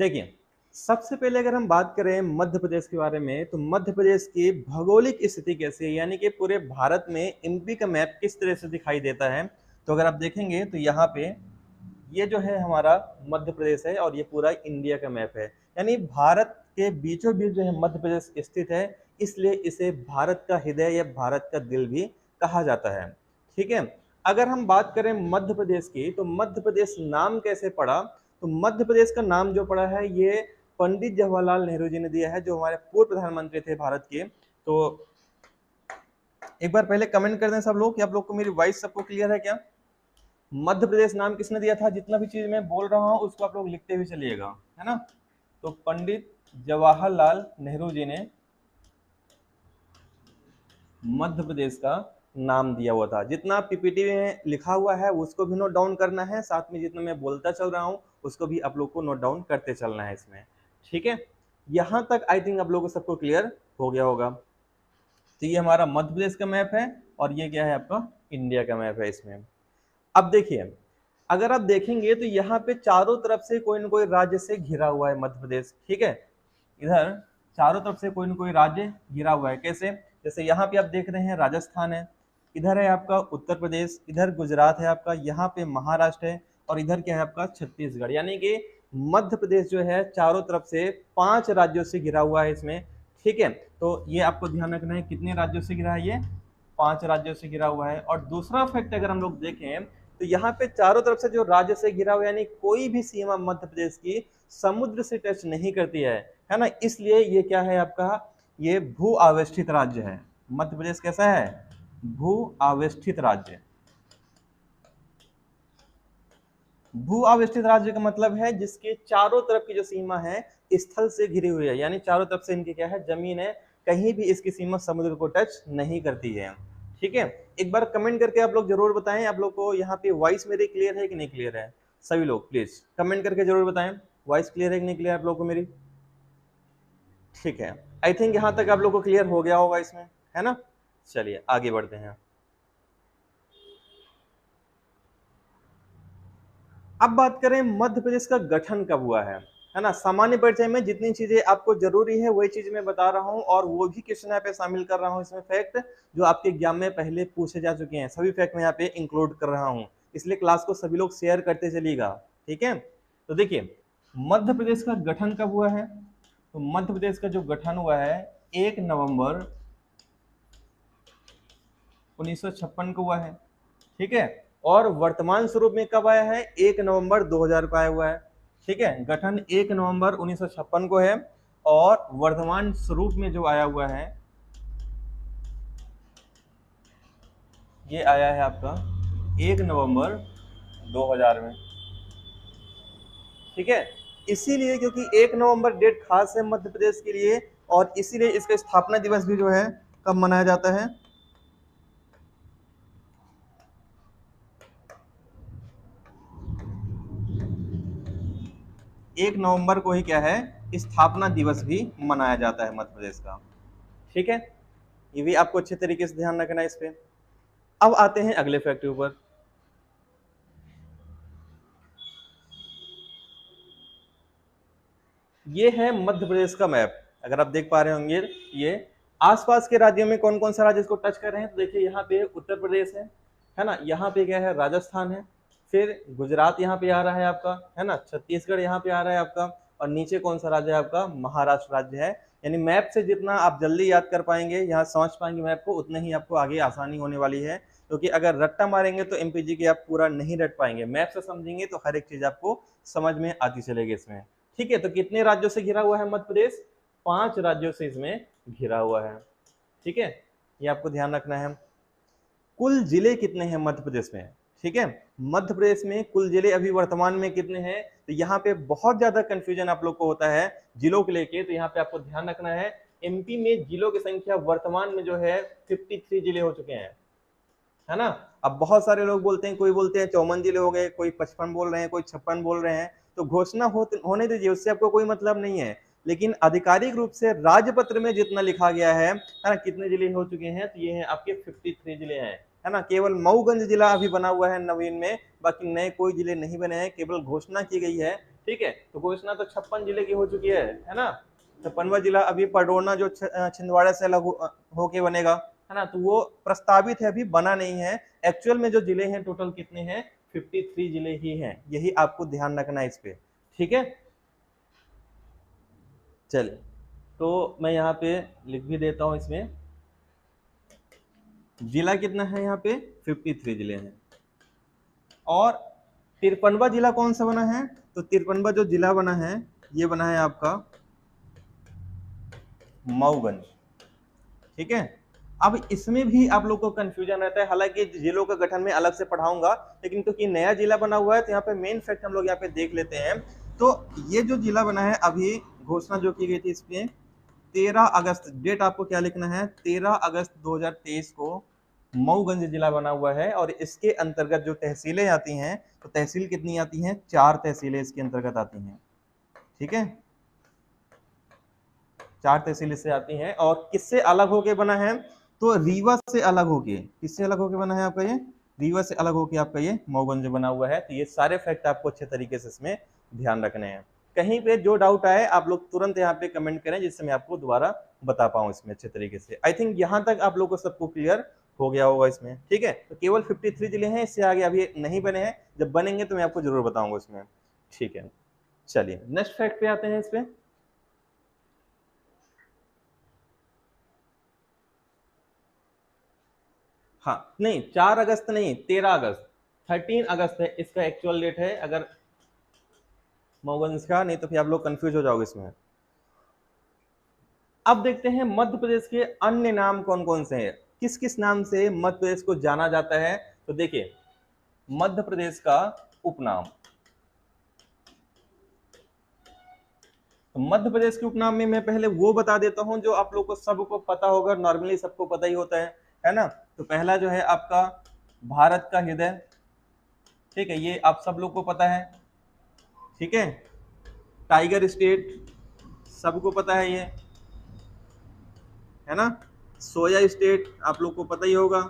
देखिए, सबसे पहले अगर हम बात करें मध्य प्रदेश के बारे में, तो मध्य प्रदेश की भौगोलिक स्थिति कैसी है, यानी कि पूरे भारत में एमपी का मैप किस तरह से दिखाई देता है। तो अगर आप देखेंगे तो यहाँ पे ये जो है हमारा मध्य प्रदेश है और ये पूरा इंडिया का मैप है। यानी भारत के बीचों बीच जो है मध्य प्रदेश स्थित है, इसलिए इसे भारत का हृदय या भारत का दिल भी कहा जाता है। ठीक है, अगर हम बात करें मध्य प्रदेश की, तो मध्य प्रदेश नाम कैसे पड़ा। तो मध्य प्रदेश का नाम जो पड़ा है ये पंडित जवाहरलाल नेहरू जी ने दिया है, जो हमारे पूर्व प्रधानमंत्री थे भारत के। तो एक बार पहले कमेंट कर दें सब लोग कि आप लोग को मेरी वॉइस सबको क्लियर है क्या। मध्य प्रदेश नाम किसने दिया था, जितना भी चीज मैं बोल रहा हूं उसको आप लोग लिखते हुए चलिएगा, है ना। तो पंडित जवाहरलाल नेहरू जी ने मध्य प्रदेश का नाम दिया हुआ था। जितना पीपीटी में लिखा हुआ है उसको भी नोट डाउन करना है, साथ में जितना मैं बोलता चल रहा हूं उसको भी आप लोग को नोट डाउन करते चलना है इसमें। ठीक है, यहां तक आई थिंक आप लोगों को सबको क्लियर हो गया होगा। तो ये हमारा मध्य प्रदेश का मैप है और ये क्या है आपका इंडिया का मैप है इसमें। अब देखिए, अगर आप देखेंगे तो यहाँ पे चारों तरफ से कोई ना कोई राज्य से घिरा हुआ है मध्य प्रदेश। ठीक है, इधर चारों तरफ से कोई ना कोई राज्य घिरा हुआ है। कैसे, जैसे यहाँ पे आप देख रहे हैं राजस्थान है, इधर है आपका उत्तर प्रदेश, इधर गुजरात है आपका, यहाँ पे महाराष्ट्र है और इधर क्या है आपका छत्तीसगढ़। यानी कि मध्य प्रदेश जो है चारों तरफ से 5 राज्यों से घिरा हुआ है इसमें। ठीक है, तो ये आपको ध्यान रखना है कितने राज्यों से घिरा है, ये 5 राज्यों से घिरा हुआ है। और दूसरा फैक्ट अगर हम लोग देखें तो यहाँ पे चारों तरफ से जो राज्य से घिरा हुआ है, यानी कोई भी सीमा मध्य प्रदेश की समुद्र से टच नहीं करती है ना, इसलिए ये क्या है आपका, ये भू आवेष्टित राज्य है। मध्य प्रदेश कैसा है, भू आवेष्टित राज्य। भू आवेष्टित राज्य का मतलब है जिसके चारों तरफ की जो सीमा है स्थल से घिरी हुई है, यानी चारों तरफ से इनकी क्या है, जमीन है, कहीं भी इसकी सीमा समुद्र को टच नहीं करती है। ठीक है, एक बार कमेंट करके आप लोग जरूर बताएं, आप लोग को यहाँ पे वॉइस मेरी क्लियर है कि नहीं क्लियर है। सभी लोग प्लीज कमेंट करके जरूर बताएं वॉइस क्लियर है कि नहीं क्लियर आप लोग को मेरी। ठीक है, आई थिंक यहाँ तक आप लोग को क्लियर हो गया होगा इसमें, है ना। चलिए आगे बढ़ते हैं। अब बात करें मध्य प्रदेश का गठन कब हुआ है ना। सामान्य परिचय में जितनी चीजें आपको जरूरी है वही चीज मैं बता रहा हूं, और वो भी क्वेश्चन यहाँ पे शामिल कर रहा हूं इसमें फैक्ट जो आपके एग्जाम में पहले पूछे जा चुके हैं, सभी फैक्ट मैं यहाँ पे इंक्लूड कर रहा हूं, इसलिए क्लास को सभी लोग शेयर करते चलिएगा। ठीक है, तो देखिए मध्य प्रदेश का गठन कब हुआ है। तो मध्य प्रदेश का जो गठन हुआ है 1 नवंबर 1956 को हुआ है। ठीक है, और वर्तमान स्वरूप में कब आया है, 1 नवंबर 2000 को आया हुआ है। ठीक है, गठन 1 नवंबर 1956 को है और वर्तमान स्वरूप में जो आया हुआ है ये आया है आपका 1 नवंबर 2000 में। ठीक है, इसीलिए क्योंकि 1 नवंबर डेट खास है मध्य प्रदेश के लिए, और इसीलिए इसका स्थापना दिवस भी जो है कब मनाया जाता है, 1 नवंबर को ही क्या है स्थापना दिवस भी मनाया जाता है मध्य प्रदेश का। ठीक है, ये भी आपको अच्छे तरीके से ध्यान रखना है इस पे। अब आते हैं अगले फैक्ट के ऊपर। ये है मध्य प्रदेश का मैप, अगर आप देख पा रहे होंगे ये आसपास के राज्यों में कौन कौन सा राज्य इसको टच कर रहे हैं। तो देखिए यहाँ पे उत्तर प्रदेश है ना, यहाँ पे क्या है राजस्थान है, फिर गुजरात यहाँ पे आ रहा है आपका, है ना, छत्तीसगढ़ यहाँ पे आ रहा है आपका, और नीचे कौन सा राज्य है आपका, महाराष्ट्र राज्य है। यानी मैप से जितना आप जल्दी याद कर पाएंगे, यहाँ समझ पाएंगे मैप को, उतना ही आपको आगे आसानी होने वाली है। क्योंकि अगर रट्टा मारेंगे तो एमपीजी के आप पूरा नहीं रट पाएंगे, मैप से समझेंगे तो हर एक चीज आपको समझ में आती चलेगी इसमें। ठीक है, तो कितने राज्यों से घिरा हुआ है मध्य प्रदेश, 5 राज्यों से इसमें घिरा हुआ है। ठीक है, ये आपको ध्यान रखना है। कुल जिले कितने हैं मध्य प्रदेश में। ठीक है, मध्य प्रदेश में कुल जिले अभी वर्तमान में कितने हैं, तो यहाँ पे बहुत ज्यादा कंफ्यूजन आप लोग को होता है जिलों को लेके, तो यहाँ पे आपको ध्यान रखना है एमपी में जिलों की संख्या वर्तमान में जो है 53 जिले हो चुके हैं, है ना। अब बहुत सारे लोग बोलते हैं, कोई बोलते हैं 54 जिले हो गए, कोई 55 बोल रहे हैं, कोई 56 बोल रहे हैं, तो घोषणा होने दीजिए, उससे आपको कोई मतलब नहीं है। लेकिन आधिकारिक रूप से राजपत्र में जितना लिखा गया है ना, कितने जिले हो चुके हैं, तो ये हैं आपके 53 जिले हैं, है ना। केवल मऊगंज जिला अभी बना हुआ है नवीन में, बाकी नए कोई जिले नहीं बने हैं, केवल घोषणा की गई है ठीक है। तो घोषणा तो 56 जिले की हो चुकी है ना। 56वां जिला अभी पडरौना जो छिंदवाड़ा से अलग होके बनेगा, है ना, तो वो प्रस्तावित है, अभी बना नहीं है। एक्चुअल में जो जिले हैं टोटल कितने हैं, 53 जिले ही हैं, यही आपको ध्यान रखना है इस पे, ठीक है। चलिए, तो मैं यहाँ पे लिख भी देता हूँ, इसमें जिला कितना है, यहाँ पे 53 जिले हैं। और 53वां जिला कौन सा बना है, तो 53वां जो जिला बना है ये बना है आपका मऊगंज, ठीक है। अब इसमें भी आप लोग को कंफ्यूजन रहता है, हालांकि जिलों का गठन में अलग से पढ़ाऊंगा, लेकिन क्योंकि नया जिला बना हुआ है तो यहाँ पे मेन फैक्ट हम लोग यहाँ पे देख लेते हैं। तो ये जो जिला बना है, अभी घोषणा जो की गई थी इसमें 13 अगस्त, डेट आपको क्या लिखना है, 13 अगस्त 2023 को मऊगंज जिला बना हुआ है। और इसके अंतर्गत जो तहसीलें आती हैं, तो तहसील कितनी आती हैं, 4 तहसीलें इसके अंतर्गत आती हैं, ठीक है, 4 तहसील इससे आती हैं। और किससे अलग होके बना है, तो रीवा से अलग होके, किससे अलग होके बना है आपका ये, रीवा से अलग होके आपका ये मऊगंज बना हुआ है। तो ये सारे फैक्ट आपको अच्छे तरीके से इसमें ध्यान रखने हैं। कहीं पे जो डाउट आए आप लोग तुरंत यहाँ पे कमेंट करें, जिससे मैं आपको दोबारा बता पाऊं इसमें अच्छे तरीके से। आई थिंक यहाँ तक आप लोग को सबको क्लियर हो गया होगा इसमें, ठीक है। तो केवल 53 जिले हैं, इससे आगे अभी नहीं बने हैं, जब बनेंगे तो मैं आपको जरूर बताऊंगा इसमें, ठीक है। चलिए नेक्स्ट फैक्ट पे आते हैं इस पे। हाँ नहीं, 4 अगस्त नहीं, 13 अगस्त, 13 अगस्त है इसका एक्चुअल डेट है, अगर मऊगंज का, नहीं तो फिर आप लोग कंफ्यूज हो जाओगे इसमें। अब देखते हैं मध्य प्रदेश के अन्य नाम कौन कौन से हैं, किस किस नाम से मध्य प्रदेश को जाना जाता है। तो देखिए, मध्य प्रदेश का उपनाम, तो मध्य प्रदेश के उपनाम में मैं पहले वो बता देता हूं जो आप लोग को सबको पता होगा, नॉर्मली सबको पता ही होता है ना। तो पहला जो है आपका भारत का हृदय, ठीक है, ये आप सब लोग को पता है, ठीक है। टाइगर स्टेट सबको पता है ये, है ना। सोया स्टेट आप लोग को पता ही होगा।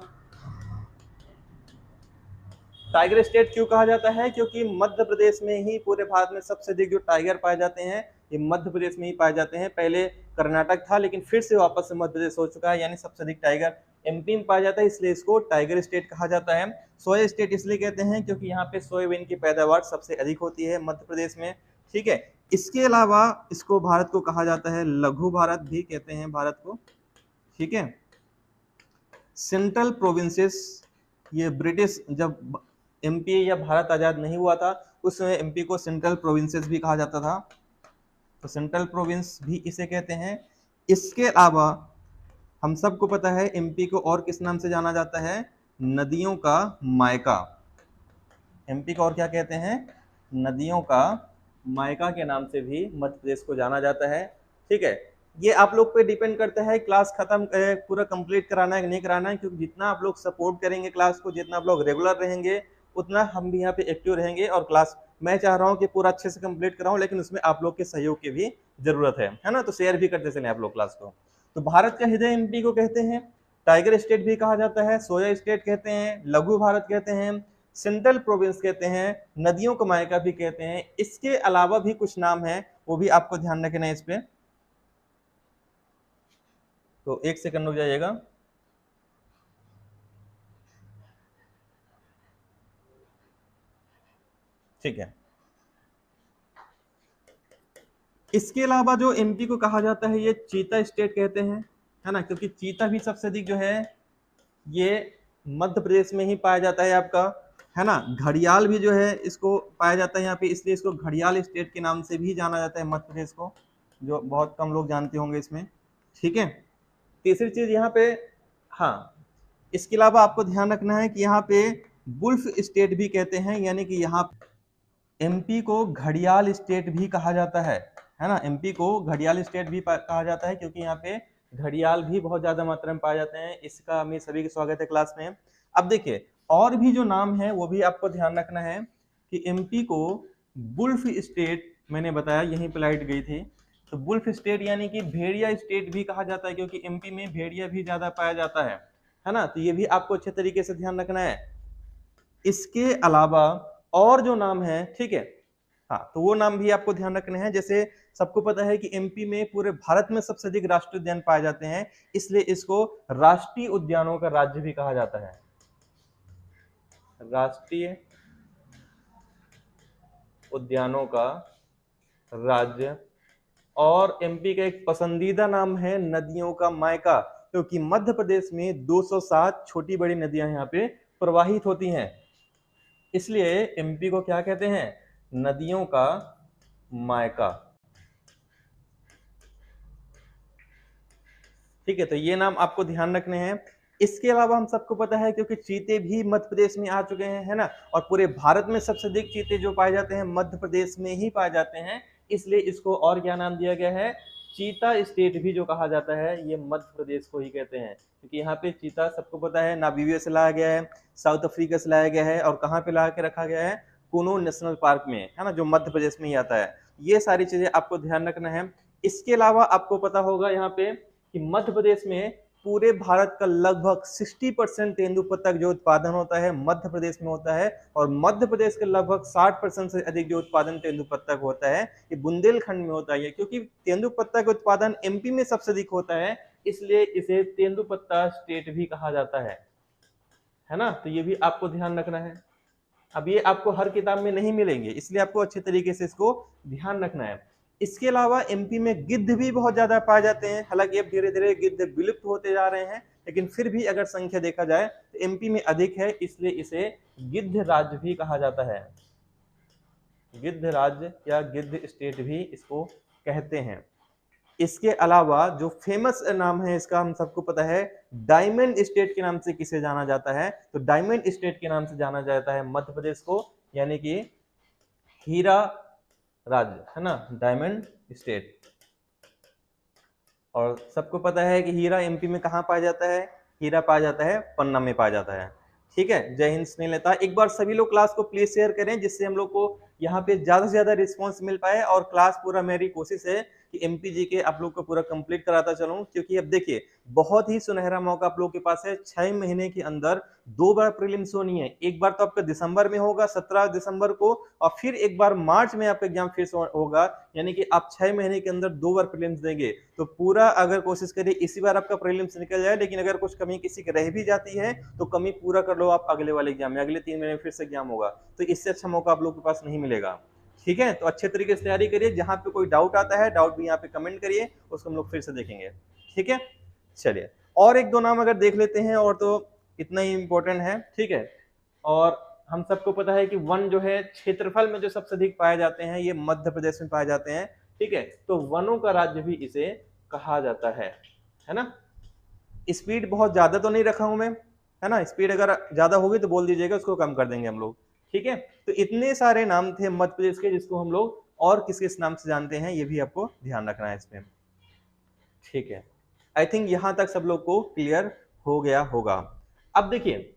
टाइगर स्टेट क्यों कहा जाता है, क्योंकि मध्य प्रदेश में ही पूरे भारत में सबसे अधिक जो टाइगर पाए जाते हैं ये मध्य प्रदेश में ही पाए जाते हैं। पहले कर्नाटक था, लेकिन फिर से वापस से मध्य प्रदेश हो चुका है, यानी सबसे अधिक टाइगर एमपी में पाया जाता है, इसलिए इसको टाइगर स्टेट कहा जाता है। सोया स्टेट इसलिए कहते हैं क्योंकि यहाँ पे सोयाबीन की पैदावार सबसे अधिक होती है मध्य प्रदेश में, ठीक है। इसके अलावा इसको भारत को कहा जाता है लघु भारत भी कहते हैं भारत को, ठीक है। सेंट्रल प्रोविंसेस, ये ब्रिटिश जब एमपी या भारत आजाद नहीं हुआ था उस समय एमपी को सेंट्रल प्रोविंसेस भी कहा जाता था, तो सेंट्रल प्रोविंस भी इसे कहते हैं। इसके अलावा हम सबको पता है एमपी को और किस नाम से जाना जाता है, नदियों का मायका। एमपी को और क्या कहते हैं, नदियों का मायका के नाम से भी मध्य प्रदेश को जाना जाता है, ठीक है। ये आप लोग पे डिपेंड करता है क्लास खत्म पूरा कंप्लीट कराना है कि नहीं कराना है, क्योंकि जितना आप लोग सपोर्ट करेंगे क्लास को, जितना आप लोग रेगुलर रहेंगे, उतना हम भी यहाँ पे एक्टिव रहेंगे। और क्लास मैं चाह रहा हूँ कि पूरा अच्छे से कंप्लीट कराऊं, लेकिन उसमें आप लोग के सहयोग की भी जरूरत है ना। तो शेयर भी करते चले आप लोग क्लास को। तो भारत का हृदय एमपी को कहते हैं, टाइगर स्टेट भी कहा जाता है, सोया स्टेट कहते हैं, लघु भारत कहते हैं, सेंट्रल प्रोविंस कहते हैं, नदियों का मायका भी कहते हैं। इसके अलावा भी कुछ नाम है, वो भी आपको ध्यान रखना है इस पे, तो 1 सेकंड रुक जाइएगा। ठीक है, इसके अलावा जो एमपी को कहा जाता है ये चीता स्टेट कहते हैं, है ना, क्योंकि चीता भी सबसे अधिक जो है ये मध्य प्रदेश में ही पाया जाता है आपका, है ना। घड़ियाल भी जो है इसको पाया जाता है यहाँ पे, इसलिए इसको घड़ियाल स्टेट के नाम से भी जाना जाता है मध्य प्रदेश को, जो बहुत कम लोग जानते होंगे इसमें, ठीक है। तीसरी चीज यहाँ पे, हाँ, इसके अलावा आपको ध्यान रखना है कि यहाँ पे बुल्फ स्टेट भी कहते हैं, यानी कि यहाँ एमपी को घड़ियाल स्टेट भी कहा जाता है ना। एमपी को घड़ियाल स्टेट भी कहा जाता है क्योंकि यहाँ पे घड़ियाल भी बहुत ज्यादा मात्रा में पाए जाते हैं। इसका मैं सभी का स्वागत है क्लास में। अब देखिए, और भी जो नाम है वो भी आपको ध्यान रखना है कि एमपी को बुल्फ स्टेट, मैंने बताया यहीं पे लाइट गई थी, तो बुल्फ स्टेट यानी कि भेड़िया स्टेट भी कहा जाता है, क्योंकि एमपी में भेड़िया भी ज्यादा पाया जाता है ना। तो ये भी आपको अच्छे तरीके से ध्यान रखना है। इसके अलावा और जो नाम है, ठीक है, हाँ, तो वो नाम भी आपको ध्यान रखने हैं। जैसे सबको पता है कि एमपी में पूरे भारत में सबसे अधिक राष्ट्रीय उद्यान पाए जाते हैं, इसलिए इसको राष्ट्रीय उद्यानों का राज्य भी कहा जाता है, राष्ट्रीय उद्यानों का राज्य। और एमपी का एक पसंदीदा नाम है नदियों का मायका, क्योंकि मध्य प्रदेश में 207 छोटी बड़ी नदियां यहाँ पे प्रवाहित होती हैं, इसलिए एमपी को क्या कहते हैं, नदियों का मायका। ठीक है, तो ये नाम आपको ध्यान रखने हैं। इसके अलावा हम सबको पता है क्योंकि चीते भी मध्य प्रदेश में आ चुके हैं, है ना, और पूरे भारत में सबसे अधिक चीते जो पाए जाते हैं मध्य प्रदेश में ही पाए जाते हैं, इसलिए इसको और क्या नाम दिया गया है, चीता स्टेट भी जो कहा जाता है ये मध्य प्रदेश को ही कहते हैं, क्योंकि यहाँ पे चीता सबको पता है नामीबिया से लाया गया है, साउथ अफ्रीका से लाया गया है, और कहाँ पे ला के रखा गया है, कुनो नेशनल पार्क में, है ना, जो मध्य प्रदेश में ही आता है। ये सारी चीजें आपको ध्यान रखना है। इसके अलावा आपको पता होगा यहाँ पे कि मध्य प्रदेश में पूरे भारत का लगभग 60% तेंदुपत्ता जो उत्पादन होता है मध्य प्रदेश में होता है, और मध्य प्रदेश के लगभग 60% से अधिक जो उत्पादन तेंदुपत्ता का होता है ये बुंदेलखंड में होता है, क्योंकि तेंदुपत्ता का उत्पादन एमपी में सबसे अधिक होता है, इसलिए इसे तेंदुपत्ता स्टेट भी कहा जाता है ना, तो ये भी आपको ध्यान रखना है। अब ये आपको हर किताब में नहीं मिलेंगे, इसलिए आपको अच्छे तरीके से इसको ध्यान रखना है। इसके अलावा एमपी में गिद्ध भी बहुत ज्यादा पाए जाते हैं, हालांकि अब धीरे धीरे गिद्ध विलुप्त होते जा रहे हैं, लेकिन फिर भी अगर संख्या देखा जाए तो एमपी में अधिक है, इसलिए इसे गिद्ध राज्य भी कहा जाता है, गिद्ध राज्य या गिद्ध स्टेट भी इसको कहते हैं। इसके अलावा जो फेमस नाम है इसका हम सबको पता है, डायमंड स्टेट के नाम से किसे जाना जाता है, तो डायमंड स्टेट के नाम से जाना जाता है मध्य प्रदेश को, यानी कि हीरा राज्य, है ना, डायमंड स्टेट। और सबको पता है कि हीरा एमपी में कहाँ पाया जाता है, हीरा पाया जाता है पन्ना में पाया जाता है। ठीक है, जय हिंद स्नेह लेता। एक बार सभी लोग क्लास को प्लीज शेयर करें, जिससे हम लोग को यहाँ पे ज्यादा से ज्यादा रिस्पॉन्स मिल पाए, और क्लास पूरा मेरी कोशिश है कि एमपीजी के आप लोग को पूरा कंप्लीट कराता चलूं, क्योंकि अब देखिए बहुत ही सुनहरा मौका आप लोग के पास है, 6 महीने के अंदर 2 बार प्रीलिम्स होनी है। एक बार तो आपका दिसंबर में होगा 17 दिसंबर को, और फिर एक बार मार्च में आपका एग्जाम फिर होगा, यानी कि आप 6 महीने के अंदर 2 बार प्रीलिम्स देंगे। तो पूरा अगर कोशिश करिए इसी बार आपका प्रीलिम्स निकल जाए, लेकिन अगर कुछ कमी किसी की रह भी जाती है तो कमी पूरा कर लो आप अगले वाले एग्जाम में, अगले 3 महीने में फिर से एग्जाम होगा, तो इससे अच्छा मौका आप लोग के पास नहीं मिलेगा। ठीक है, तो अच्छे तरीके से तैयारी करिए, जहां पे कोई डाउट आता है डाउट भी यहाँ पे कमेंट करिए, उसको हम लोग फिर से देखेंगे। ठीक है, चलिए और एक दो नाम अगर देख लेते हैं, और तो इतना ही इंपॉर्टेंट है। ठीक है, और हम सबको पता है कि वन जो है क्षेत्रफल में जो सबसे अधिक पाए जाते हैं ये मध्य प्रदेश में पाए जाते हैं। ठीक है, तो वनों का राज्य भी इसे कहा जाता है ना। स्पीड बहुत ज्यादा तो नहीं रखा हूं मैं, है ना, स्पीड अगर ज्यादा होगी तो बोल दीजिएगा, उसको कम कर देंगे हम लोग। ठीक है, तो इतने सारे नाम थे मध्य प्रदेश के, जिसको हम लोग और किस किस नाम से जानते हैं ये भी आपको ध्यान रखना है इसमें। ठीक है, आई थिंक यहां तक सब लोग को क्लियर हो गया होगा। अब देखिए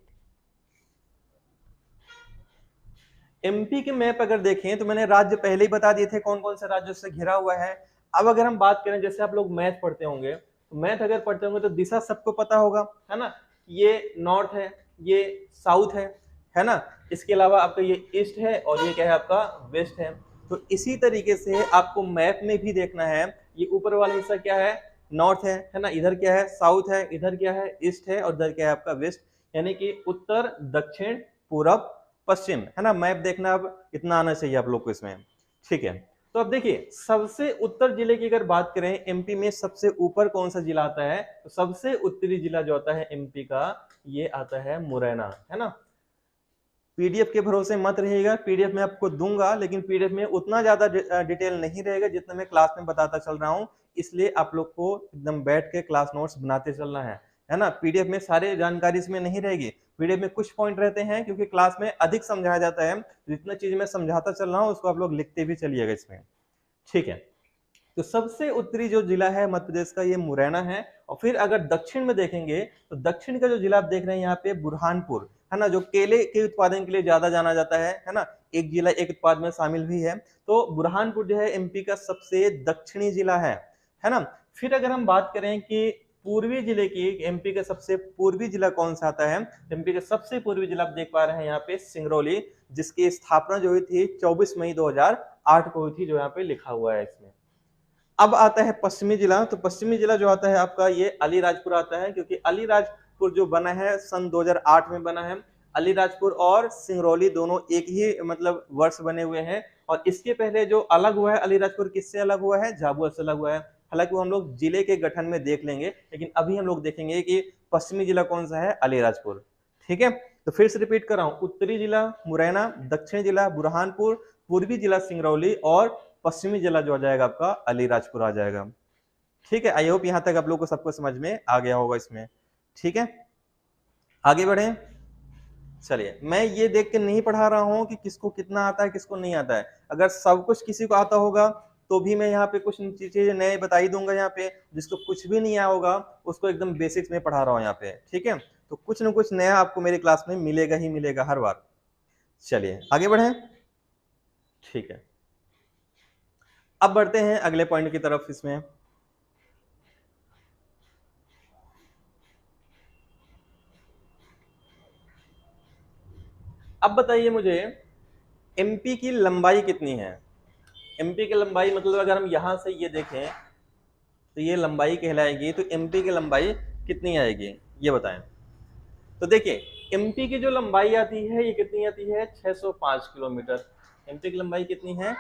एमपी के मैप अगर देखें तो मैंने राज्य पहले ही बता दिए थे कौन कौन से राज्यों से घिरा हुआ है। अब अगर हम बात करें, जैसे आप लोग मैथ पढ़ते होंगे, तो मैथ अगर पढ़ते होंगे तो दिशा सबको पता होगा, है ना, ये नॉर्थ है, ये साउथ है ना, इसके अलावा आपका ये ईस्ट है, और ये क्या है आपका वेस्ट है। तो इसी तरीके से आपको मैप में भी देखना है, ये ऊपर वाला हिस्सा क्या है, नॉर्थ है ना, इधर क्या है साउथ है, इधर क्या है ईस्ट है, और इधर क्या है आपका वेस्ट, यानी कि उत्तर दक्षिण पूरब पश्चिम, है ना। मैप देखना अब इतना आना चाहिए आप लोग को इसमें। ठीक है, तो अब देखिए सबसे उत्तर जिले की अगर बात करें, एमपी में सबसे ऊपर कौन सा जिला आता है, तो सबसे उत्तरी जिला जो आता है एमपी का ये आता है मुरैना, है ना। पीडीएफ के भरोसे मत रहिएगा, पीडीएफ में आपको दूंगा, लेकिन पीडीएफ में उतना ज्यादा डिटेल नहीं रहेगा जितना मैं क्लास में बताता चल रहा हूँ, इसलिए आप लोग को एकदम बैठ के क्लास नोट्स बनाते चलना है ना। पीडीएफ में सारे जानकारी इसमें नहीं रहेगी, पीडीएफ में कुछ पॉइंट रहते हैं, क्योंकि क्लास में अधिक समझाया जाता है, जितना चीज मैं समझाता चल रहा हूँ उसको आप लोग लिखते भी चलिएगा इसमें। ठीक है, तो सबसे उत्तरी जो जिला है मध्य प्रदेश का ये मुरैना है। और फिर अगर दक्षिण में देखेंगे तो दक्षिण का जो जिला आप देख रहे हैं यहाँ पे बुरहानपुर, है ना, जो केले के उत्पादन के लिए ज्यादा जाना जाता है ना, एक जिला एक उत्पाद में शामिल भी है। तो बुरहानपुर जो है एमपी का सबसे दक्षिणी जिला है ना। फिर अगर हम बात करें कि पूर्वी जिले की, एमपी का सबसे पूर्वी जिला कौन सा आता है, एमपी का सबसे पूर्वी जिला आप देख पा रहे हैं यहाँ पे सिंगरौली, जिसकी स्थापना जो हुई थी 24 मई 8 को थी जो यहाँ पे लिखा हुआ है इसमें। अब आता है पश्चिमी जिला, तो पश्चिमी जिला जो आता है आपका ये अलीराजपुर आता है, क्योंकि अलीराजपुर जो बना है सन 2008 में बना है। अलीराजपुर और सिंगरौली दोनों एक ही मतलब वर्ष बने हुए हैं, और इसके पहले जो अलग हुआ है अलीराजपुर किससे अलग हुआ है, झाबुआ से अलग हुआ है। हालांकि वो हम लोग जिले के गठन में देख लेंगे, लेकिन अभी हम लोग देखेंगे कि पश्चिमी जिला कौन सा है, अलीराजपुर। ठीक है, तो फिर से रिपीट कर रहा हूं, उत्तरी जिला मुरैना, दक्षिणी जिला बुरहानपुर, पूर्वी जिला सिंगरौली और पश्चिमी जिला जो आ जाएगा आपका अलीराजपुर आ जाएगा। ठीक है, आई होप यहां तक आप लोग को सबको समझ में आ गया होगा इसमें। ठीक है, आगे बढ़े। चलिए, मैं ये देख के नहीं पढ़ा रहा हूं कि किसको कितना आता है किसको नहीं आता है। अगर सब कुछ किसी को आता होगा तो भी मैं यहाँ पे कुछ चीजें नए बता ही दूंगा। यहाँ पे जिसको कुछ भी नहीं आया होगा उसको एकदम बेसिक्स में पढ़ा रहा हूँ यहाँ पे। ठीक है, तो कुछ ना कुछ नया आपको मेरी क्लास में मिलेगा ही मिलेगा हर बार। चलिए आगे बढ़े। ठीक है, अब बढ़ते हैं अगले पॉइंट की तरफ। इसमें अब बताइए मुझे एमपी की लंबाई कितनी है। एमपी की लंबाई मतलब अगर हम यहां से ये देखें तो ये लंबाई कहलाएगी, तो एमपी की लंबाई कितनी आएगी ये बताएं। तो देखिए एमपी की जो लंबाई आती है ये कितनी आती है, 605 किलोमीटर। एमपी की लंबाई कितनी है,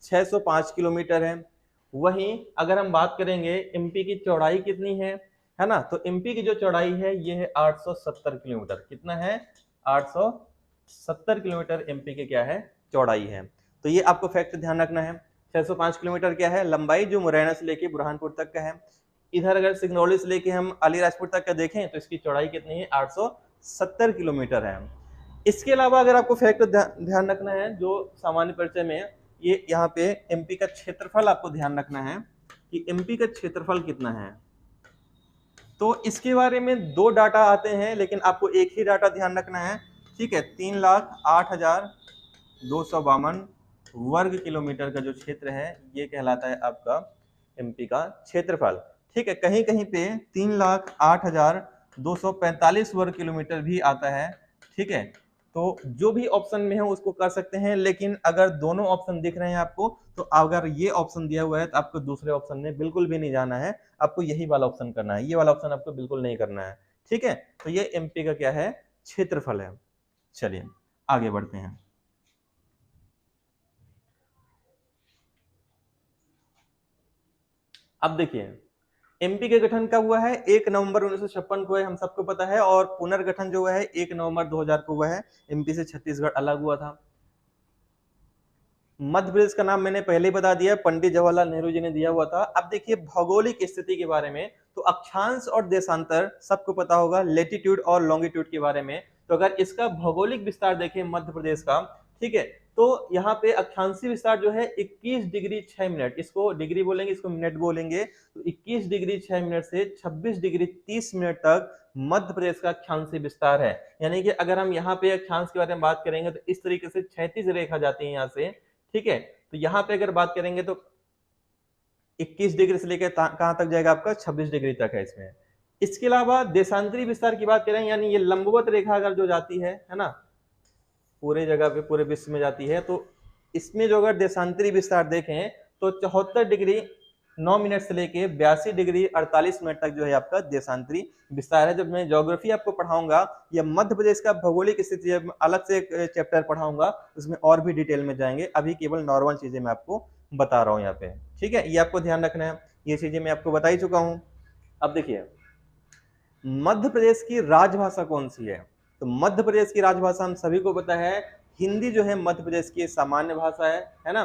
605 किलोमीटर है। वहीं अगर हम बात करेंगे एमपी की चौड़ाई कितनी है ना, तो एमपी की जो चौड़ाई है ये है 870 किलोमीटर। कितना है, 870 किलोमीटर एमपी के क्या है, चौड़ाई है। तो ये आपको फैक्ट ध्यान रखना है। 605 किलोमीटर क्या है लंबाई, जो मुरैना से लेके बुरहानपुर तक का है। इधर अगर सिंगरौली से लेके हम अलीराजपुर तक का देखें तो इसकी चौड़ाई कितनी है, 870 किलोमीटर है। इसके अलावा अगर आपको फैक्ट ध्यान रखना है जो सामान्य परिचय में, ये यहाँ पे एमपी का क्षेत्रफल आपको ध्यान रखना है कि एमपी का क्षेत्रफल कितना है। तो इसके बारे में दो डाटा आते हैं, लेकिन आपको एक ही डाटा ध्यान रखना है। ठीक है, 3,08,252 वर्ग किलोमीटर का जो क्षेत्र है ये कहलाता है आपका एमपी का क्षेत्रफल। ठीक है, कहीं कहीं पे 3,08,245 वर्ग किलोमीटर भी आता है। ठीक है, तो जो भी ऑप्शन में है उसको कर सकते हैं, लेकिन अगर दोनों ऑप्शन दिख रहे हैं आपको, तो अगर ये ऑप्शन दिया हुआ है तो आपको दूसरे ऑप्शन में बिल्कुल भी नहीं जाना है, आपको यही वाला ऑप्शन करना है। ये वाला ऑप्शन आपको बिल्कुल नहीं करना है। ठीक है, तो ये एमपी का क्या है, क्षेत्रफल है। चलिए आगे बढ़ते हैं। अब देखिए एमपी के गठन कब हुआ है, 1 नवंबर 1956 को है, हम सबको पता है। और पुनर्गठन जो हुआ है 1 नवंबर 2000 को हुआ है। एमपी से छत्तीसगढ़ अलग हुआ था। मध्य प्रदेश का नाम मैंने पहले ही बता दिया, पंडित जवाहरलाल नेहरू जी ने दिया हुआ था। अब देखिए भौगोलिक स्थिति के बारे में, तो अक्षांश और देशांतर सबको पता होगा, लेटीट्यूड और लॉन्गिट्यूड के बारे में। तो अगर इसका भौगोलिक विस्तार देखें मध्य प्रदेश का, ठीक है, तो यहाँ पे अक्षांशीय विस्तार जो है 21 डिग्री 6 मिनट, इसको डिग्री बोलेंगे इसको मिनट बोलेंगे, तो 21 डिग्री 6 मिनट से 26 डिग्री 30 मिनट तक मध्य प्रदेश का अक्षांशीय विस्तार है। यानी कि अगर हम यहाँ पे अक्षांश के बारे में बात करेंगे तो इस तरीके से क्षैतिज रेखा जाती है यहाँ से। ठीक है, तो यहाँ पे अगर बात करेंगे तो 21 डिग्री से लेकर कहां तक जाएगा आपका, 26 डिग्री तक है इसमें। इसके अलावा देशांतरी विस्तार की बात करें, यानी ये लंबवत रेखा अगर जो जाती है ना, पूरे जगह पे पूरे विश्व में जाती है, तो इसमें जो अगर देशांतरी विस्तार देखें तो 74 डिग्री 9 मिनट से लेके 82 डिग्री 48 मिनट तक जो है आपका देशांतरी विस्तार है। जब मैं ज्योग्राफी आपको पढ़ाऊंगा या मध्य प्रदेश का भौगोलिक स्थिति अलग से एक चैप्टर पढ़ाऊंगा, उसमें और भी डिटेल में जाएंगे। अभी केवल नॉर्मल चीजें मैं आपको बता रहा हूँ यहाँ पे। ठीक है, ये आपको ध्यान रखना है, ये चीजें मैं आपको बता ही चुका हूँ। अब देखिए मध्य प्रदेश की राजभाषा कौन सी है, तो मध्य प्रदेश की राजभाषा हम सभी को पता है, हिंदी जो है मध्य प्रदेश की सामान्य भाषा है ना,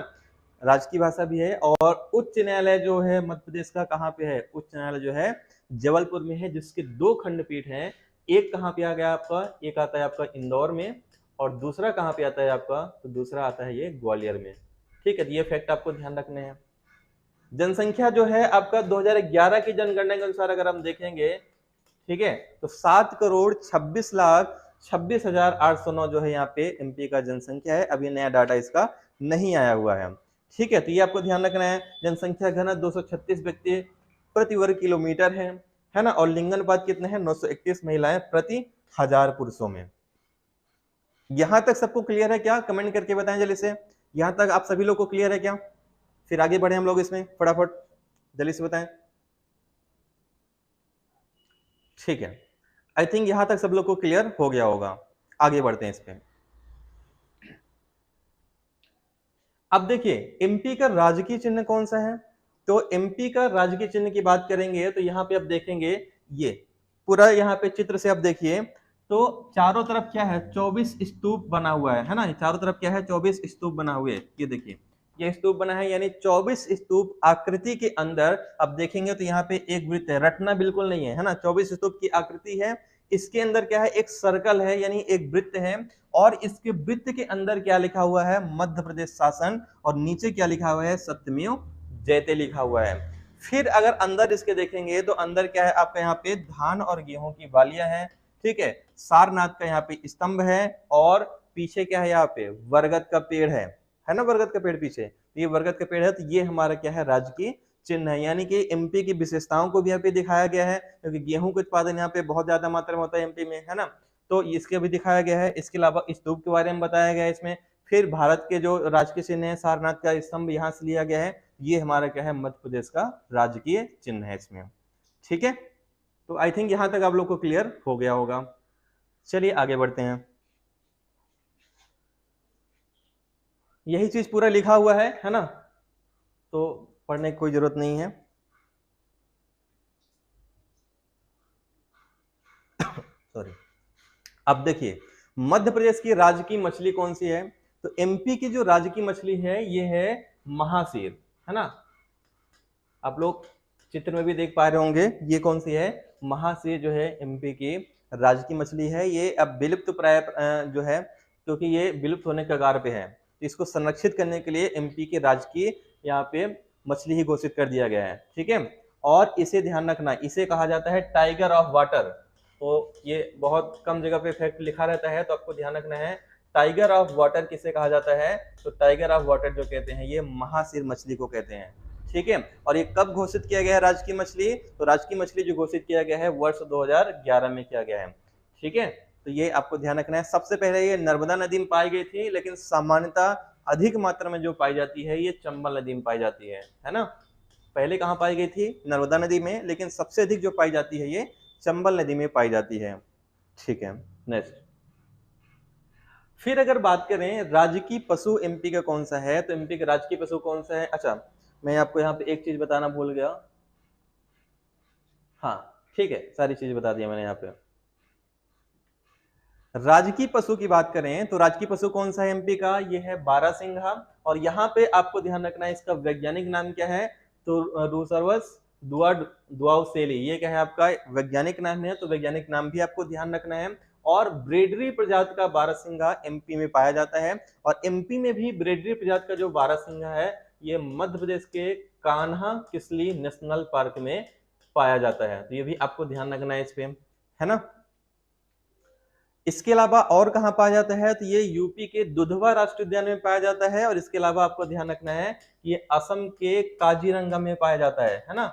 राजकीय भाषा भी है। और उच्च न्यायालय जो है मध्य प्रदेश का कहाँ पे है, उच्च न्यायालय जो है जबलपुर में है, जिसके 2 खंडपीठ हैं। एक कहाँ पे आ गया आपका, एक आता है आपका इंदौर में, और दूसरा कहाँ पे आता है आपका, तो दूसरा आता है ये ग्वालियर में। ठीक है, ये फैक्ट आपको ध्यान रखने हैं। जनसंख्या जो है आपका 2011 की जनगणना के अनुसार अगर हम देखेंगे, ठीक है, तो 7,26,26,809 जो है यहाँ पे एमपी का जनसंख्या है। अभी नया डाटा इसका नहीं आया हुआ है। ठीक है, तो ये आपको ध्यान रखना है। जनसंख्या घनत्व 236 व्यक्ति प्रति वर्ग किलोमीटर है ना, और लिंगानुपात कितने हैं, 931 महिलाएं प्रति 1000 पुरुषों में। यहां तक सबको क्लियर है क्या, कमेंट करके बताएं जल्दी से। यहां तक आप सभी लोग को क्लियर है क्या? फिर आगे बढ़े हम लोग इसमें, फटाफट जल्दी से बताएं। ठीक है, आई थिंक यहां तक सब लोग को क्लियर हो गया होगा। आगे बढ़ते हैं इस पे। अब देखिए एमपी का राजकीय चिन्ह कौन सा है? तो एमपी का राजकीय चिन्ह की बात करेंगे तो यहाँ पे आप देखेंगे ये पूरा यहाँ पे चित्र से आप देखिए तो चारों तरफ क्या है, 24 स्तूप बना हुआ है ना। चारों तरफ क्या है, 24 स्तूप बना हुए, ये देखिए ये स्तूप बना है, यानी 24 स्तूप आकृति के अंदर अब देखेंगे तो यहाँ पे एक वृत्त है, रटना बिल्कुल नहीं है ना। 24 स्तूप की आकृति है, इसके अंदर क्या है, एक सर्कल है यानी एक वृत्त है, और इसके वृत्त के अंदर क्या लिखा हुआ है, मध्य प्रदेश शासन, और नीचे क्या लिखा हुआ है, सत्यमेव जयते लिखा हुआ है। फिर अगर अंदर इसके देखेंगे तो अंदर क्या है आपका, यहाँ पे धान और गेहूं की बालियां हैं, ठीक है। सारनाथ का यहाँ पे स्तंभ है, और पीछे क्या है, यहाँ पे बरगद का पेड़ है ना, बरगद का पेड़ पीछे, ये बरगद का पेड़ है, तो ये हमारा क्या है, राजकीय चिन्ह है। यानी कि एमपी की विशेषताओं को भी यहाँ पे दिखाया गया है, क्योंकि गेहूं का उत्पादन यहाँ पे बहुत ज्यादा मात्रा में होता है एमपी में, है ना, तो इसके भी दिखाया गया है। इसके अलावा स्तूप के बारे में बताया गया है इसमें। फिर भारत के जो राजकीय चिन्ह है, सारनाथ का स्तंभ यहाँ से लिया गया है, ये हमारा क्या है, मध्य प्रदेश का राजकीय चिन्ह है इसमें, ठीक है। तो आई थिंक यहां तक आप लोग को क्लियर हो गया होगा। चलिए आगे बढ़ते हैं। यही चीज पूरा लिखा हुआ है ना, तो पढ़ने की कोई जरूरत नहीं है। सॉरी। अब देखिए मध्य प्रदेश की राजकीय मछली कौन सी है? तो एमपी की जो राजकीय मछली है ये है महासेर, है ना। आप लोग चित्र में भी देख पा रहे होंगे, ये कौन सी है, महासेर जो है एमपी की राजकीय मछली है। ये अब विलुप्त प्राय जो है, क्योंकि ये विलुप्त होने के कगार पे है, तो इसको संरक्षित करने के लिए एमपी के राजकीय यहाँ पे मछली ही घोषित कर दिया गया है, ठीक है। और इसे ध्यान रखना, इसे कहा जाता है टाइगर ऑफ वाटर। तो ये बहुत कम जगह पे फैक्ट लिखा रहता है, तो आपको ध्यान रखना है टाइगर ऑफ वाटर किसे कहा जाता है। तो टाइगर ऑफ वाटर जो कहते हैं ये महासेर मछली को कहते हैं, ठीक है। और ये कब घोषित किया गया है राजकीय मछली? तो राजकीय मछली जो घोषित किया गया है वर्ष 2011 में किया गया है, ठीक है। तो ये आपको ध्यान रखना है। सबसे पहले ये नर्मदा नदी में पाई गई थी, लेकिन सामान्यतः अधिक मात्रा में जो पाई जाती है ये चंबल नदी में पाई जाती है ना। पहले कहाँ पाई गई थी? नर्मदा नदी में, लेकिन सबसे अधिक जो पाई जाती है ये चंबल नदी में पाई जाती है, ठीक है। नेक्स्ट, फिर अगर बात करें राजकीय पशु एमपी का कौन सा है, तो एमपी का राजकीय पशु कौन सा है? अच्छा, मैं आपको यहाँ पे एक चीज बताना भूल गया। हाँ ठीक है, सारी चीज बता दिया मैंने यहाँ पे। राजकीय पशु की बात करें तो राजकीय पशु कौन सा है एमपी का? ये है बारहसिंघा। और यहाँ पे आपको ध्यान रखना है इसका वैज्ञानिक नाम क्या है, तो रूसर्वस दुआउसेली, ये क्या है आपका वैज्ञानिक नाम है, तो वैज्ञानिक नाम भी आपको ध्यान रखना है। और ब्रेडरी प्रजाति का बारहसिंघा एमपी में पाया जाता है, और एमपी में भी ब्रेडरी प्रजाति का जो बारहसिंघा है ये मध्य प्रदेश के कान्हा किसली नेशनल पार्क में पाया जाता है, तो ये भी आपको ध्यान रखना है इस पे, है ना। इसके अलावा और कहाँ पाया जाता है, तो ये यूपी के दुधवा राष्ट्रीय उद्यान में पाया जाता है, और इसके अलावा आपको ध्यान रखना है ये असम के काजीरंगा में पाया जाता है ना।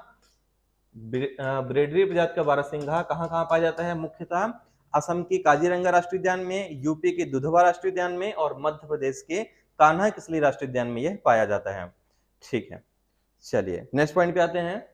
ब्रेडरी प्रजाति का बारहसिंघा कहाँ कहाँ पाया जाता है? मुख्यतः असम के काजीरंगा राष्ट्रीय उद्यान में, यूपी के दुधवा राष्ट्रीय उद्यान में, और मध्य प्रदेश के कान्हा किसली राष्ट्रीय उद्यान में यह पाया जाता है, ठीक है। चलिए नेक्स्ट पॉइंट पे आते हैं।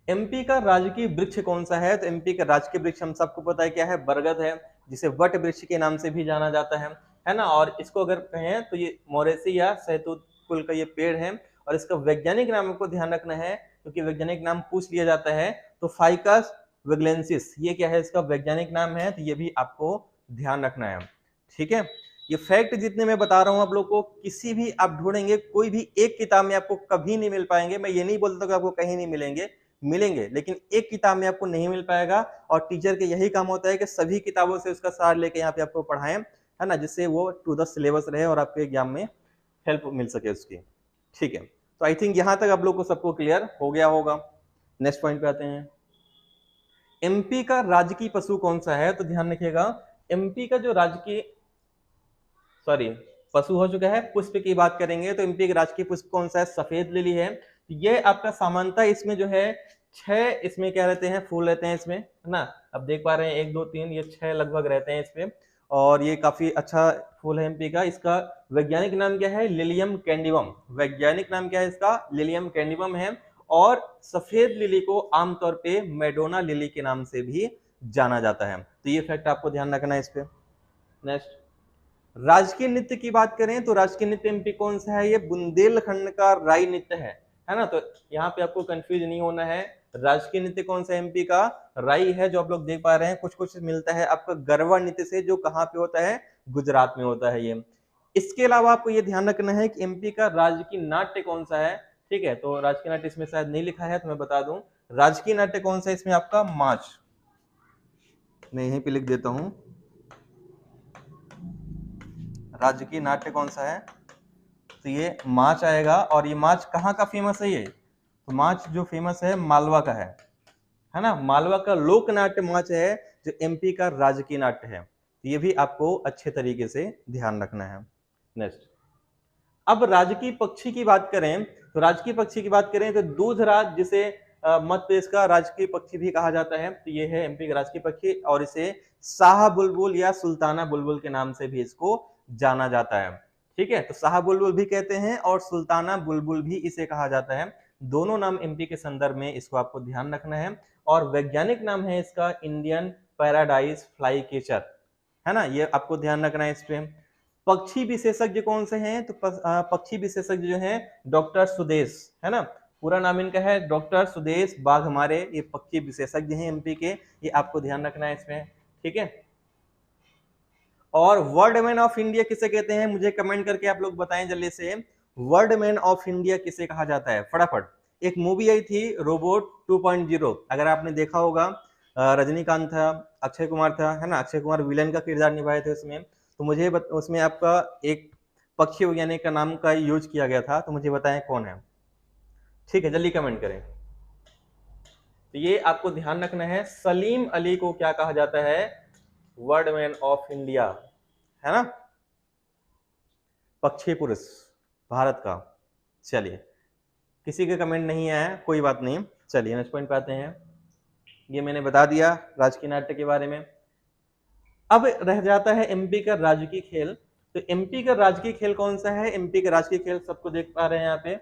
एमपी का राजकीय वृक्ष कौन सा है? तो एमपी का राजकीय वृक्ष हम सबको पता है क्या है, बरगद है, जिसे वट वृक्ष के नाम से भी जाना जाता है ना। और इसको अगर कहें तो ये मोरेसी या सहतूत कुल का ये पेड़ है, और इसका वैज्ञानिक नाम को ध्यान रखना है, क्योंकि वैज्ञानिक नाम पूछ लिया जाता है। तो फाइकस विगलेंसिस ये क्या है, इसका वैज्ञानिक नाम है, तो ये भी आपको ध्यान रखना है, ठीक है। ये फैक्ट जितने मैं बता रहा हूं आप लोग को, किसी भी आप ढूंढेंगे कोई भी एक किताब में आपको कभी नहीं मिल पाएंगे। मैं ये नहीं बोलता कि आपको कहीं नहीं मिलेंगे, लेकिन एक किताब में आपको नहीं मिल पाएगा। और टीचर के यही काम होता है कि सभी किताबों से उसका सार लेके यहाँ पे आपको पढ़ाएं, है ना, जिससे वो टू द सिलेबस रहे और आपके एग्जाम में हेल्प मिल सके उसकी, ठीक है। तो आई थिंक यहाँ तक आप लोग को सबको क्लियर हो गया होगा। नेक्स्ट पॉइंट पे आते हैं। एमपी का राजकीय पशु कौन सा है? तो ध्यान रखिएगा, एमपी का जो राजकीय पशु हो चुका है, पुष्प की बात करेंगे तो एमपी का राजकीय पुष्प कौन सा है? सफेद लिली है। ये आपका सामान्यतः इसमें जो है 6 इसमें क्या रहते हैं, फूल रहते हैं इसमें, है ना। अब देख पा रहे हैं 1 2 3 ये 6 लगभग रहते हैं इसमें। और ये काफी अच्छा फूल है एमपी का। इसका वैज्ञानिक नाम क्या है? लिलियम कैंडिवम। वैज्ञानिक नाम क्या है इसका? लिलियम कैंडिवम है। और सफेद लिली को आमतौर पे मेडोना लिली के नाम से भी जाना जाता है। तो ये फैक्ट आपको ध्यान रखना है इस पे। नेक्स्ट, राजकीय नृत्य की बात करें तो राजकीय नृत्य एमपी कौन सा है? ये बुंदेलखंड का राई नृत्य है ना। तो यहाँ पे आपको कंफ्यूज नहीं होना है। राजकीय नृत्य कौन सा एमपी का? राई है, जो आप लोग देख पा रहे हैं। कुछ कुछ मिलता है आपका गरबा नृत्य से, जो कहाँ पे होता है? गुजरात में होता है ये। इसके अलावा आपको ये ध्यान रखना है कि एमपी का राजकीय नाट्य कौन सा है। ठीक है, तो राजकीय नाट्य इसमें शायद नहीं लिखा है, तो मैं बता दूं। राजकीय नाट्य कौन सा है इसमें? आपका मार्च। मैं यहीं पे लिख देता हूं, राजकीय नाट्य कौन सा है? तो ये मार्च आएगा। और ये मार्च कहाँ का फेमस है? ये तो मार्च जो फेमस है मालवा का है ना। मालवा का लोक नाट्य मार्च है, जो एमपी का राजकीय नाट्य है। तो ये भी आपको अच्छे तरीके से ध्यान रखना है। नेक्स्ट, अब राजकीय पक्षी की बात करें तो राजकीय पक्षी की बात करें तो दूधराज, जिसे मध्य प्रदेश का राजकीय पक्षी भी कहा जाता है, तो ये है एमपी का राजकीय पक्षी। और इसे शाह बुलबुल या सुल्ताना बुलबुल के नाम से भी इसको जाना जाता है। ठीक है, तो शाह बुलबुल भी कहते हैं और सुल्ताना बुलबुल भी इसे कहा जाता है। दोनों नाम एमपी के संदर्भ में इसको आपको ध्यान रखना है। और वैज्ञानिक नाम है इसका इंडियन पैराडाइज फ्लाई कैचर, है ना। ये आपको ध्यान रखना है इस पे। पक्षी विशेषज्ञ कौन से हैं? तो पक्षी विशेषज्ञ जो हैं डॉक्टर सुदेश, है ना। पूरा नाम इनका है डॉक्टर सुदेश बाघमारे। ये पक्षी विशेषज्ञ हैं एमपी के, ये आपको ध्यान रखना है इसमें। ठीक है, और वर्ल्ड मैन ऑफ इंडिया किसे कहते हैं? मुझे कमेंट करके आप लोग बताएं जल्दी से। वर्ल्ड मैन ऑफ इंडिया किसे कहा जाता है? फटाफट। एक मूवी आई थी रोबोट 2.0, अगर आपने देखा होगा। रजनीकांत था, अक्षय कुमार था, है ना। अक्षय कुमार विलेन का किरदार निभाए थे उसमें। तो मुझे उसमें आपका एक पक्षी वैज्ञानिक का नाम का यूज किया गया था, तो मुझे बताएं कौन है। ठीक है, जल्दी कमेंट करें। तो ये आपको ध्यान रखना है, सलीम अली को क्या कहा जाता है? वर्ल्ड मैन ऑफ इंडिया, है ना, पक्षी पुरुष भारत का। चलिए, किसी का कमेंट नहीं आया, कोई बात नहीं। चलिए नेक्स्ट पॉइंट पे आते हैं। ये मैंने बता दिया राजकीय नाट्य के बारे में। अब रह जाता है एमपी का राजकीय खेल। तो एमपी का राजकीय खेल कौन सा है? एमपी का राजकीय खेल सबको देख पा रहे हैं यहाँ पे,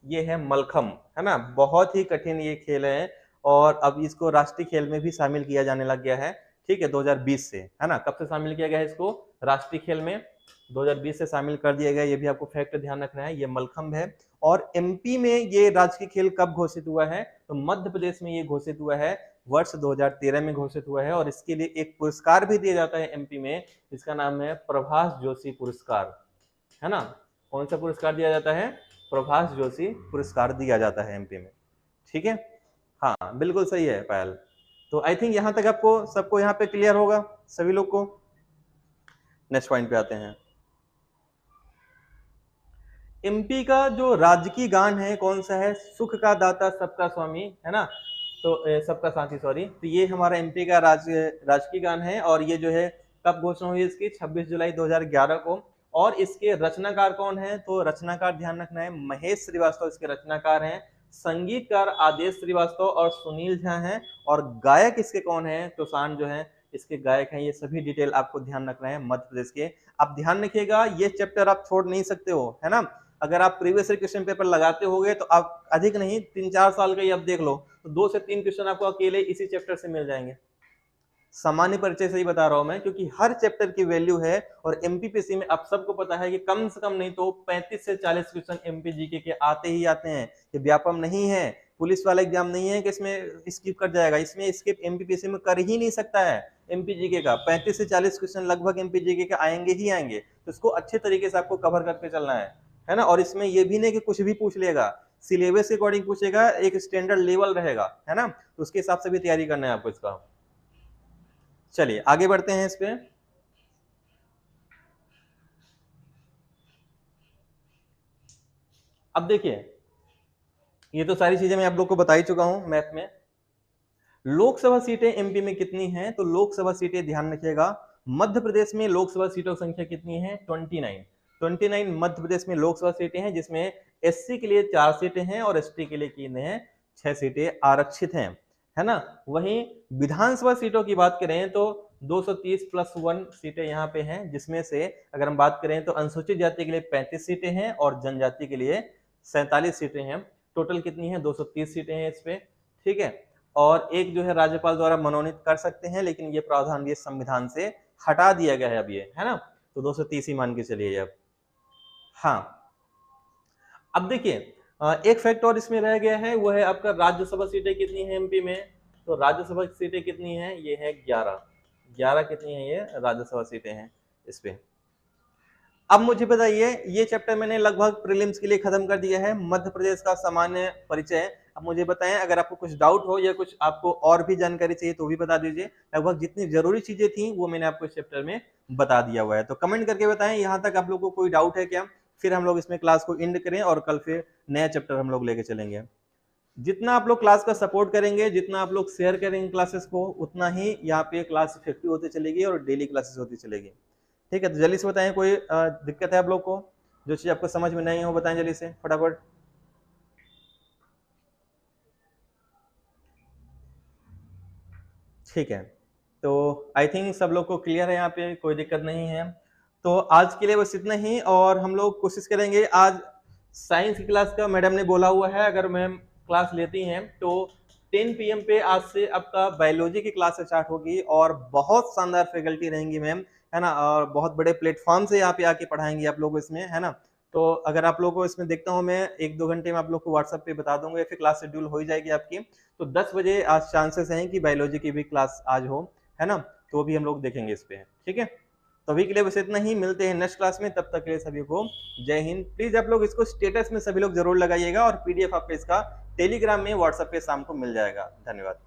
ये है मलखम, है ना। बहुत ही कठिन ये खेल है, और अब इसको राष्ट्रीय खेल में भी शामिल किया जाने लग गया है। ठीक है, 2020 से, है ना। कब से शामिल किया गया है इसको राष्ट्रीय खेल में? 2020 से शामिल कर दिया गया। ये भी आपको फैक्ट ध्यान रखना है, ये मलखम्ब है। और एमपी में ये राजकीय खेल कब घोषित हुआ है? तो मध्य प्रदेश में ये घोषित हुआ है, वर्ष 2013 में घोषित हुआ है। और इसके लिए एक पुरस्कार भी दिया जाता है एमपी में, इसका नाम है प्रभाष जोशी पुरस्कार, है ना। कौन सा पुरस्कार दिया जाता है? प्रभाष जोशी पुरस्कार दिया जाता है एमपी में। ठीक है, हाँ बिल्कुल सही है पायल। तो आई थिंक यहां तक आपको सबको यहाँ पे क्लियर होगा सभी लोग को। नेक्स्ट पॉइंट पे आते हैं। एमपी का जो राजकीय गान है कौन सा है? सुख का दाता सबका स्वामी, है ना। तो सबका साथी, सॉरी। तो ये हमारा एमपी का राजकीय गान है। और ये जो है कब घोषणा हुई इसकी? 26 जुलाई 2011 को। और इसके रचनाकार कौन है? तो रचनाकार ध्यान रखना है, महेश श्रीवास्तव इसके रचनाकार हैं। संगीतकार आदेश श्रीवास्तव और सुनील झा हैं। और गायक इसके कौन है? तूफान जो है इसके गायक हैं। ये सभी डिटेल आपको ध्यान रखना है मध्य प्रदेश के। आप ध्यान रखिएगा, ये चैप्टर आप छोड़ नहीं सकते हो, है ना। अगर आप प्रीवियस ईयर क्वेश्चन पेपर लगाते होगे तो आप अधिक नहीं 3-4 साल का ही आप देख लो, तो 2 से 3 क्वेश्चन आपको अकेले इसी चैप्टर से मिल जाएंगे। सामान्य परिचय से ही बता रहा हूं मैं, क्योंकि हर चैप्टर की वैल्यू है। और एमपीपीसी में आप सबको पता है कि कम से कम नहीं तो 35 से 40 क्वेश्चन एमपी जीके के आते ही आते हैं। ये व्यापम नहीं है, पुलिस वाला एग्जाम नहीं है कि इसमें स्किप कर जाएगा। इसमें स्किप एमपीपीसी में कर ही नहीं सकता है। एमपी जीके का 35 से 40 क्वेश्चन लगभग एमपी जीके के आएंगे ही आएंगे। तो इसको अच्छे तरीके से आपको कवर करके चलना है ना। और इसमें ये भी नहीं कि कुछ भी पूछ लेगा, सिलेबस के अकॉर्डिंग पूछेगा, एक स्टैंडर्ड लेवल रहेगा, है ना। तो उसके हिसाब से भी तैयारी करना है आपको इसका। चलिए आगे बढ़ते हैं इस पे। अब देखिए, ये तो सारी चीजें मैं आप लोग को बता ही चुका हूं मैथ में। लोकसभा सीटें एमपी में कितनी हैं? तो लोकसभा सीटें ध्यान रखिएगा, मध्य प्रदेश में लोकसभा सीटों की संख्या कितनी है? 29 मध्य प्रदेश में लोकसभा सीटें हैं, जिसमें एससी के लिए 4 सीटें हैं और एसटी के लिए कितने हैं? 6 सीटें आरक्षित हैं, है ना। वहीं विधानसभा सीटों की बात करें तो 230 प्लस 1 सीटें यहाँ पे हैं, जिसमें से अगर हम बात करें तो अनुसूचित जाति के लिए 35 सीटें हैं और जनजाति के लिए 47 सीटें हैं। टोटल कितनी है? 230 सीटें हैं इस पे, ठीक है। और एक जो है राज्यपाल द्वारा मनोनीत कर सकते हैं, लेकिन ये प्रावधान ये संविधान से हटा दिया गया है अब, ये है ना। तो 230 ही मान के चलिए अब। हाँ, अब देखिए एक फैक्ट और इसमें रह गया है, वो है आपका राज्यसभा सीटें कितनी है एमपी में। तो राज्यसभा सीटें कितनी है? ये है 11 कितनी है? ये राज्यसभा सीटें हैं इस पे। अब मुझे बताइए, ये चैप्टर मैंने लगभग प्रीलिम्स के लिए खत्म कर दिया है, मध्य प्रदेश का सामान्य परिचय। अब मुझे बताएं, अगर आपको कुछ डाउट हो या कुछ आपको और भी जानकारी चाहिए तो भी बता दीजिए। लगभग जितनी जरूरी चीजें थी वो मैंने आपको इस चैप्टर में बता दिया हुआ है। तो कमेंट करके बताएं यहाँ तक आप लोगों को कोई डाउट है क्या, फिर हम लोग इसमें क्लास को एंड करें और कल फिर नया चैप्टर हम लोग लेके चलेंगे। जितना आप लोग क्लास का सपोर्ट करेंगे, जितना आप लोग शेयर करेंगे क्लासेस को, उतना ही यहाँ पे क्लास इफेक्टिव होती चलेगी और डेली क्लासेस होती चलेगी, ठीक है। तो जल्दी से बताएं, कोई दिक्कत है आप लोग को? जो चीज आपको समझ में नहीं हो बताएं जल्दी से, फटाफट। ठीक है, तो आई थिंक सब लोग को क्लियर है, यहाँ पे कोई दिक्कत नहीं है। तो आज के लिए बस इतना ही, और हम लोग कोशिश करेंगे आज साइंस की क्लास का मैडम ने बोला हुआ है, अगर मैम क्लास लेती हैं तो 10 PM पे आज से आपका बायोलॉजी की क्लास स्टार्ट होगी, और बहुत शानदार फैकल्टी रहेंगी मैम, है ना। और बहुत बड़े प्लेटफॉर्म से यहाँ पे आके पढ़ाएंगी आप लोग को इसमें, है ना। तो अगर आप लोगों को इसमें देखता हूँ मैं 1-2 घंटे में आप लोग को व्हाट्सएप पे बता दूंगा, या फिर क्लास शेड्यूल हो ही जाएगी आपकी। तो 10 बजे आज चांसेस हैं कि बायोलॉजी की भी क्लास आज हो, है ना। तो भी हम लोग देखेंगे इस पे, ठीक है। तो अभी के लिए बस इतना ही, मिलते हैं नेक्स्ट क्लास में, तब तक के लिए सभी को जय हिंद। प्लीज आप लोग इसको स्टेटस में सभी लोग जरूर लगाइएगा, और PDF आपको इसका टेलीग्राम में, व्हाट्सएप पे शाम को मिल जाएगा। धन्यवाद।